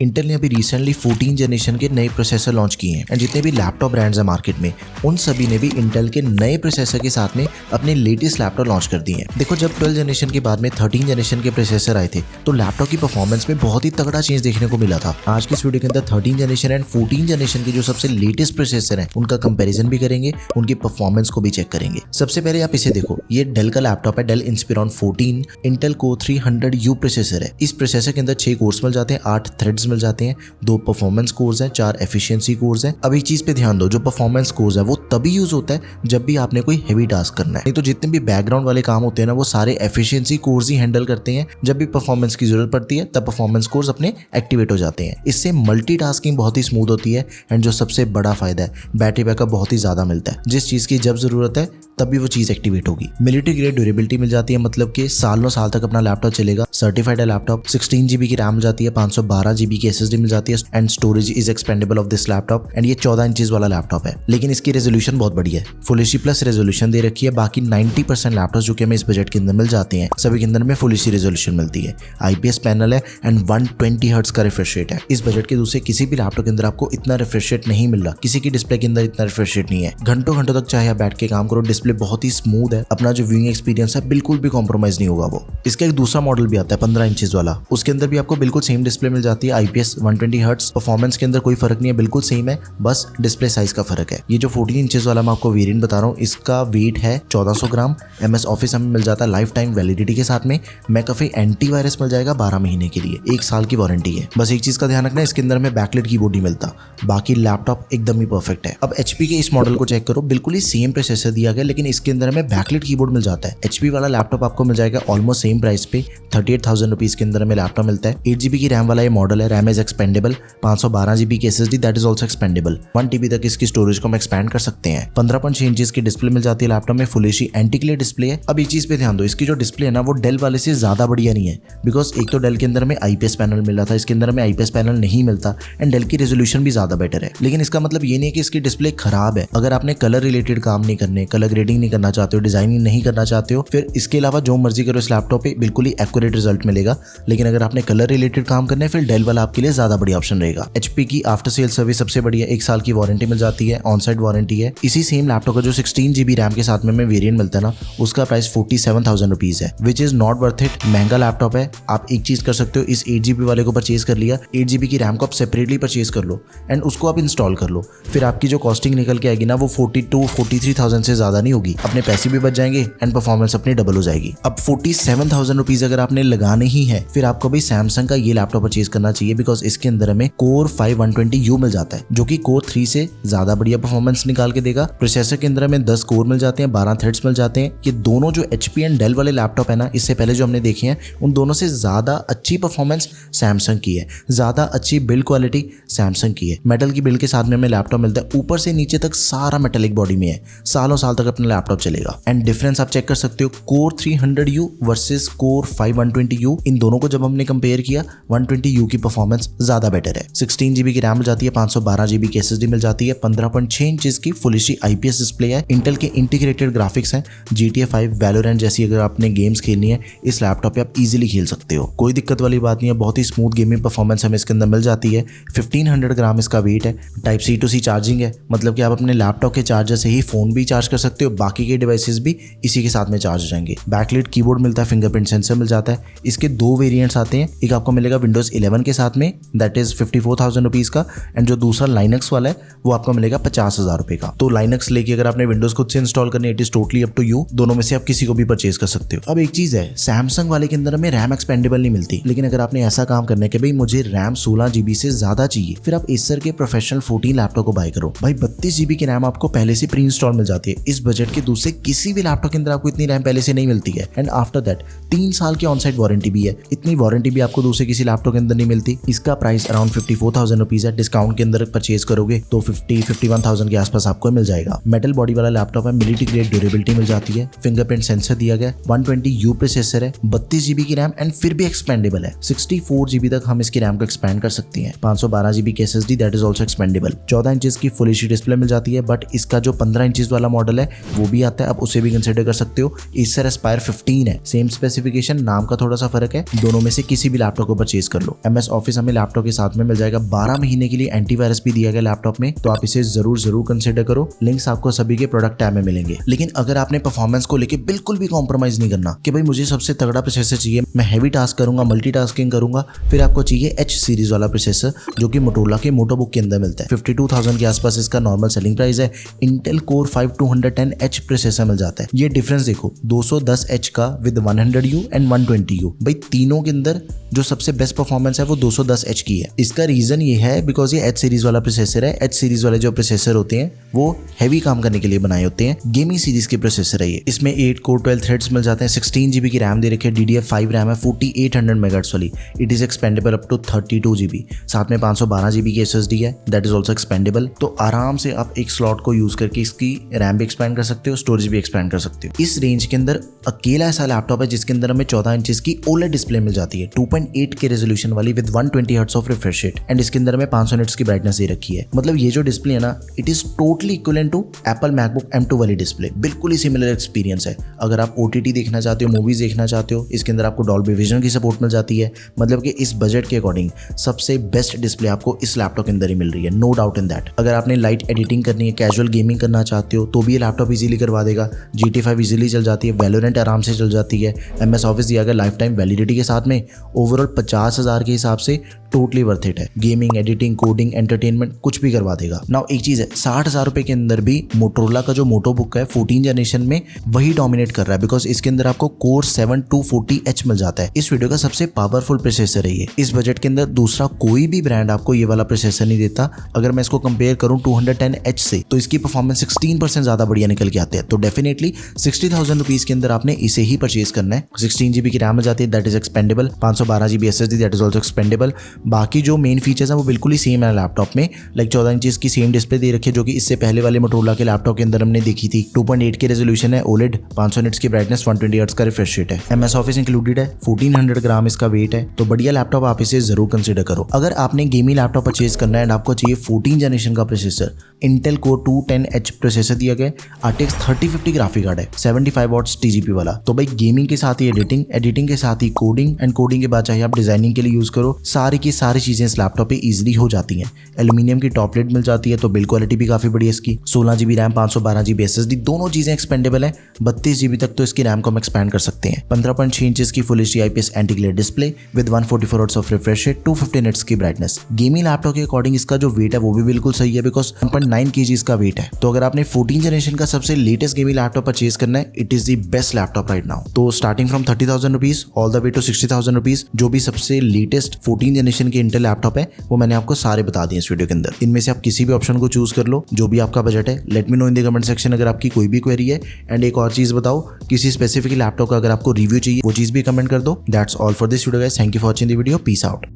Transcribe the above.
Intel ने अभी recently 14 generation के नए प्रोसेसर लॉन्च किए हैं एंड जितने भी लैपटॉप ब्रांड्स हैं मार्केट में उन सभी ने भी इंटेल के नए प्रोसेसर के साथ में अपने लेटेस्ट लैपटॉप लॉन्च कर दिए हैं। देखो, जब 12 जनरेशन के बाद में 13 जनरेशन के प्रोसेसर आए थे तो लैपटॉप की परफॉर्मेंस में बहुत ही तगड़ा चेंज देखने को मिला था। आज की इस वीडियो के अंदर 13 जनरेशन एंड 14 जनरेशन के जो सबसे लेटेस्ट प्रोसेसर हैं उनका कंपैरिजन भी करेंगे, उनकी परफॉर्मेंस को भी चेक करेंगे। सबसे पहले आप इसे देखो, ये डेल का लैपटॉप है, Dell Inspiron 14 Intel core 300U processor है। इस प्रोसेसर के अंदर 6 कोर्स मिल जाते हैं, 8 थ्रेड्स मिल जाते हैं, 2 परफॉर्मेंस कोर्स हैं, 4 एफिशिएंसी कोर्स हैं। अब एक चीज पे ध्यान दो, जो परफॉर्मेंस कोर्स है वो तभी यूज होता है जब भी आपने कोई हेवी टास्क करना है, नहीं तो जितने भी बैकग्राउंड वाले काम होते हैं ना वो सारे एफिशिएंसी कोर्स ही हैंडल करते हैं। जब भी परफॉर्मेंस की जरूरत पड़ती है तब परफॉर्मेंस कोर्स अपने एक्टिवेट हो जाते हैं। इससे मल्टीटास्किंग बहुत ही स्मूथ होती है एंड जो सबसे बड़ा फायदा है, बैटरी बैकअप बहुत ही ज्यादा मिलता है। जिस चीज की जब जरूरत है तभी वो चीज एक्टिवेट होगी। मिलिट्री ग्रेड ड्यूरेबिलिटी मिल जाती है, मतलब कि सालों साल तक अपना लैपटॉप चलेगा। सर्टिफाइड है लैपटॉप। 16 GB की रैम मिल जाती है, 512 GB की SSD मिल जाती है and storage is expandable of this laptop. And ये 14 इंचेस वाला लैपटॉप है, लेकिन इसकी रेजोल्यूशन बहुत बढ़िया है, फुल एचडी प्लस रेजोल्यूशन दे रखी है। बाकी 90% लैपटॉप जो कि हमें इस बजट के अंदर मिल जाते हैं सभी के अंदर में फुल एचडी रेजोल्यूशन मिलती है। IPS पैनल है एंड 120 हर्ट्ज का रिफ्रेश रेट है। इस बजट के दूसरे किसी भी लैपटॉप के अंदर आपको इतना रिफ्रेश रेट नहीं मिल रहा, किसी की डिस्प्ले के अंदर इतना रिफ्रेश रेट नहीं है। घंटों घंटों तक चाहे आप बैठ के काम करो, डिस्प्ले बहुत ही स्मूथ है। अपना जो व्यूइंग एक्सपीरियंस है बिल्कुल भी कॉम्प्रोमाइज नहीं होगा वो। इसका एक दूसरा मॉडल भी आता है 15 इंचेस वाला, उसके अंदर भी आपको बिल्कुल सेम डिस्प्ले मिल जाती है। IPS 120 hertz. परफॉर्मेंस के अंदर कोई फर्क नहीं है, बिल्कुल सेम है, बस डिस्प्ले साइज का फर्क है। ये जो 14 इंचेस वाला मैं आपको वेरिएंट बता रहा हूँ, इसका वेट है 1400 ग्राम। MS ऑफिस हमें मिल जाता है लाइफ टाइम वैलिडिटी के साथ में। मैकअफे एंटीवायरस मिल जाएगा 12 महीने के लिए, 1 साल की वारंटी है। बस एक चीज का ध्यान रखना, इसके अंदर में बैकलाइट कीबोर्ड नहीं मिलता, बाकी लैपटॉप एकदम ही परफेक्ट है। अब HP के इस मॉडल को चेक करो, बिल्कुल ही सेम प्रोसेसर दिया गया लेकिन इसके अंदर हमें बैकलाइट कीबोर्ड मिल जाता है। HP वाला लैपटॉप आपको मिल जाएगा ऑलमोस्ट सेम प्राइस पे, 38,000 रुपीज के अंदर हमें लैपटॉप मिलता है। 8 GB की रैम वाला ये मॉडल है, रैम इज एक्सपेंडेबल। 512 GB की SSD that is also expendable. 1 TB तक इसकी स्टोरेज को हम एक्सपैंड कर सकते हैं। 15.6 इंचेस की डिस्प्ले मिल जाती है लैपटॉप में, full HD anti glare display है। अब एक चीज पे ध्यान दो, इसकी जो डिस्प्ले है ना वो डेल वाले से ज्यादा बढ़िया नहीं है, बिकॉज एक तो डेल के अंदर में IPS पैनल मिल रहा था, इसके अंदर में IPS पैनल नहीं मिलता एंड डेल की रेजोल्यूशन भी ज्यादा बेटर है। लेकिन इसका मतलब ये नहीं है कि इसकी डिस्प्ले खराब है। अगर आपने कलर रिलेटेड काम नहीं करने, कलर ग्रेडिंग नहीं करना चाहते हो, डिजाइनिंग नहीं करना चाहते हो, फिर इसके अलावा जो मर्जी करो इस लैपटॉप पे बिल्कुल ही एक्यूरेट रिजल्ट मिलेगा। लेकिन अगर आपने कलर रिलेटेड काम करना है फिर डेल वाला आपके लिए ज्यादा बढ़िया ऑप्शन रहेगा। HP की आफ्टर सेल सर्विस सबसे बढ़िया, 1 साल की वारंटी मिल जाती है, ऑन साइड वारंटी है। इसी सेम लैपटॉप का जो 16 GB रैम के साथ में वेरिएंट मिलता है ना, उसका प्राइस 47,000 रुपीज है, which is not worth it. महंगा लैपटॉप है। आप एक चीज कर सकते हो, इस 8 GB वाले को परचेज कर लिया, 8 GB की रैम को आप सेपरेटली परचेज कर लो एंड उसको आप इंस्टॉल कर लो, फिर आपकी जो कॉस्टिंग निकल के आएगी ना वो 42-43,000 से ज्यादा नहीं होगी। अपने पैसे भी बच जाएंगे एंड परफॉर्मेंस अपनी डबल हो जाएगी। अब 47,000 रुपीज अगर आपने लगाने ही है फिर आपको भी सैमसंग का ये लैपटॉप परचेज करना चाहिए, बिकॉज इसके अंदर हमें कोर 5 120U मिल जाता है जो कि कोर 3 से ज्यादा बढ़िया परफॉर्मेंस निकाल के देगा। प्रोसेसर के अंदर हमें 10 कोर मिल जाते हैं, 12 थ्रेड्स मिल जाते हैं। ये दोनों जो HP एंड डेल वाले लैपटॉप है ना, इससे पहले जो हमने देखे हैं उन दोनों से ज्यादा अच्छी परफॉर्मेंस सैमसंग की है, ज्यादा अच्छी बिल्ड क्वालिटी सैमसंग की है। मेटल की बिल्ड के साथ में हमें लैपटॉप मिलता है, ऊपर से नीचे तक सारा मेटेलिक बॉडी में है, सालों साल तक अपना लैपटॉप चलेगा। एंड डिफरेंस आप चेक कर सकते हो, core 300U versus core 5 120U, इन दोनों को जब हमने कंपेयर किया 120U की परफॉर्मेंस ज्यादा बेटर है। 16 GB की रैम मिल जाती है, 512 GB की SSD मिल जाती है, 15.6 इंचेस की फुल एचडी IPS डिस्प्ले है। इंटेल के इंटीग्रेटेड ग्राफिक्स हैं, GTA 5 वैलोरेंट जैसी अगर आपने गेम्स खेलनी है इस लैपटॉप पे आप इजीली खेल सकते हो, कोई दिक्कत वाली बात नहीं है। बहुत ही स्मूथ गेमिंग परफॉर्मेंस हमें इसके अंदर मिल जाती है। 1500 ग्राम इसका वेट है। Type C to C charging है, मतलब कि आप अपने लैपटॉप के चार्जर से ही फोन भी चार्ज कर सकते हो, बाकी के डिवाइसेस भी इसी के साथ में चार्ज हो जाएंगे। बैकलाइट कीबोर्ड मिलता है, फिंगरप्रिंट सेंसर मिल जाता है। इसके 2 वेरिएंट्स आते हैं, एक आपको मिलेगा Windows 11 के साथ में दैट इज 54,000 रुपीज का एंड जो दूसरा लाइनक्स वाला है वो आपको मिलेगा 50,000 रुपए का। तो लाइनक्स लेके अगर आपने विंडोज खुद से इंस्टॉल करनी है it is totally up to you, दोनों में से आप किसी को भी परचेज कर सकते हो। अब एक चीज है, सैमसंग वाले के अंदर हमें रैम एक्सपेंडेबल नहीं मिलती, लेकिन अगर आपने ऐसा काम करना है कि भाई मुझे रैम 16 GB से ज्यादा चाहिए, फिर आप एसर के प्रोफेशनल 14 लैपटॉप को बाय करो। भाई 32 GB की रैम आपको पहले से प्री इंस्टॉल मिल जाती है। इस बजट के दूसरे किसी भी लैपटॉप के अंदर आपको इतनी रैम पहले से नहीं मिलती है एंड आफ्टर दैट 3 साल की ऑन साइड वारंटी भी है। इतनी वारंटी भी आपको दूसरे किसी लैपटॉप के अंदर नहीं मिलती। इसका प्राइस अराउंड 54,000 रुपीज है, डिस्काउंट के अंदर परचेज करोगे तो 50-51,000 के आसपास आपको मिल जाएगा। मेटल बॉडी वाला लैपटॉप है, मिलिट्री ग्रेड ड्यूरेबिलिटी मिल जाती है, फिंगरप्रिंट सेंसर दिया गया, 120U प्रोसेसर है, 32 GB की रैम एंड फिर भी एक्सपेंडेबल है। 64 GB तक हम इसकी रैम को एक्सपेंड कर सकते हैं। 512 GB की SSD that is also expendable. 14 inches की फुल एचडी डिस्प्ले मिल जाती है, बट इसका जो 15 इंचेस वाला मॉडल है वो भी आता है, आप उसे भी कंसिडर कर सकते हो। Acer Aspire 15 है, सेम स्पेसिफिकेशन, नाम का थोड़ा सा फर्क है। दोनों में से किसी भी लैपटॉप को परचेज कर लो। MS ऑफिस हमें लैपटॉप के साथ में मिल जाएगा। 12 महीने के लिए एंटीवायरस भी दिया गया लैपटॉप में, तो आप इसे जरूर कंसिडर करो। लिंक्स आपको सभी के प्रोडक्ट टैब में मिलेंगे। लेकिन अगर आपने परफॉर्मेंस को लेके बिल्कुल भी कॉम्प्रोमाइज नहीं करना कि भाई मुझे सबसे तगड़ा प्रोसेसर चाहिए, मैं हैवी टास्क करूंगा, मल्टीटास्किंग करूंगा, फिर आपको चाहिए H सीरीज वाला प्रोसेसर जो कि मोटोरोला के मोटोबुक के अंदर मिलता है। 52,000 के आसपास इसका नॉर्मल सेलिंग प्राइस है। इंटेल कोर 5 210H प्रोसेसर मिल जाता है। ये डिफरेंस देखो, 210H का विद 100U एंड 120U। भाई तीनों के अंदर जो सबसे बेस्ट परफॉर्मेंस है वो 210H की है। इसका रीजन ये है बिकॉज ये H सीरीज वाला प्रोसेसर है। H सीरीज वाले जो प्रोसेसर होते हैं वो हैवी काम करने के लिए बनाए होते हैं। गेमिंग सीरीज के प्रोसेसर है ये। इसमें 8 कोर 12 थ्रेड्स मिल जाते हैं। 16 GB की रैम दे रखी है। DDR5 रैम है 4800 MHz वाली। It is expandable up to 32 GB। साथ में 512 GB की SSD है, दैट इज ऑल्सो एक्सपेंडेबल। तो आराम से आप एक स्लॉट को यूज करके इसकी रैम भी एक्सपेंड कर सकते हो, स्टोरेज भी एक्सपेंड कर सकते हो। इस रेंज के अंदर अकेला ऐसा लैपटॉप है जिसके अंदर हमें 14 इंचेस की OLED डिस्प्ले मिल जाती है, 2.8K रेजोल्यूशन वाली with 120 hertz of refresh rate, and इसके अंदर हमें 500 निट्स की ब्राइटनेस दे रखी है। मतलब ये जो डिस्प्ले है ना, it is totally equivalent to Apple MacBook M2 वाली डिस्प्ले। बिल्कुल ही सिमिलर एक्सपीरियंस है। अगर आप OTT देखना चाहते हो, मूवीज देखना चाहते हो, इसके अंदर आपको डॉल्बी विजन की सपोर्ट मिल जाती है। मतलब कि इस बजट के अकॉर्डिंग सबसे बेस्ट डिस्प्ले आपको इस लैपटॉप के अंदर ही मिल रही है, नो डाउट इन दैट। अगर आपने लाइट एडिटिंग करनी है, कैजुअल गेमिंग करना चाहते हो, तो भी ये लैपटॉप इजीली करवा देगा। GT5 इजीली चल जाती है, वैलोरेंट आराम से चल जाती है। MS ऑफिस दिया गया लाइफ टाइम वैलिडिटी के साथ में। ओवरऑल 50,000 के हिसाब से टोटली वर्थ इट है। गेमिंग, एडिटिंग, कोडिंग, एंटरटेनमेंट कुछ भी करवा देगा। नाउ एक चीज है, 60,000 रुपए के अंदर भी मोटोरोला का जो मोटो बुक है 14 जनरेशन में वही डोमिनेट कर रहा है, बिकॉज इसके अंदर आपको कोर 7 240H मिल जाता है। इस वीडियो का सबसे पावरफुल प्रोसेसर है ये। इस बजट के अंदर दूसरा कोई भी ब्रांड आपको ये वाला प्रोसेसर नहीं देता। अगर मैं इसको कंपेयर करूं 210H से, तो इसकी परफॉर्मेंस 16% ज्यादा बढ़िया निकल के आते हैं। तो डेफिनेटली 60,000 रुपीज के अंदर आपने इसे ही परचेज करना है। 16 GB की रैम मिल जाती है, that is expandable. 512 GB SSD, that is also expandable. बाकी जो मेन फीचर्स हैं वो बिल्कुल ही सेम है लैपटॉप में। लाइक 14 इंचेस की सेम डिस्प्ले दे रखी है जो कि इससे पहले वाले मोटोरोला के लैपटॉप के अंदर हमने देखी थी। 2.8K रेजोल्यूशन है, OLED, 500 निट्स की ब्राइटनेस, 120 हर्ट्ज का रिफ्रेश रेट है। MS ऑफिस इंक्लूडेड है, 1400 ग्राम इसका वेट है। तो बढ़िया लैपटॉप, आप इसे जरूर कंसिडर करो। अगर आपने गेमिंग लैपटॉप परचेज करना है एंड आपको चाहिए 14 जनरेशन का processor, Intel core 210H processor दिया गया, RTX 3050 ग्राफिक कार्ड है, 75 वॉट्स TGP वाला। तो भाई गेमिंग के साथ ही एडिटिंग के साथ ही कोडिंग, एंड कोडिंग के बाद चाहे आप डिजाइनिंग के लिए यूज करो, सारी की सारी चीजें इस लैपटॉप पे इजीली हो जाती हैं। एल्यूमिनियम की टॉप प्लेट मिल जाती है, तो बिल्ड क्वालिटी भी काफी बढ़िया इसकी। 16 GB रैम, 512 GB SSD, दोनों चीजें एक्सपेंडेबल है। 32 GB तक तो इसकी रैम को हम एक्सपैंड कर सकते हैं। 15.6 इंचेस की full HD IPS anti glare display with 144 hertz of refresh rate, 250 nits की ब्राइटनेस। गेमिंग लैपटॉप के अकॉर्डिंग इसका जो वेट है वो भी बिल्कुल सही है, बिकॉज 1.9 kg इसका वेट है। तो अगर आपने 14 जनरेशन का सबसे लेटेस्ट गेमिंग लैपटॉप परचेज करना है, it is the best laptop right now. तो starting from 30,000 rupees all the way to 60,000 rupees, जो भी सबसे लेटेस्ट 14 जनरेशन के इंटेल लैपटॉप है वो मैंने आपको सारे बता दिए इस वीडियो के अंदर। इनमें से आप किसी भी ऑप्शन को चूज कर लो, जो भी आपका बजट है। Let me know in the comment section अगर आपकी कोई भी क्वेरी है। एंड एक और चीज बताओ, किसी स्पेसिफिक लैपटॉप का अगर आपको रिव्यू चाहिए वो चीज भी कमेंट कर दो। That's all for this video guys, thank you for watching the video, peace out.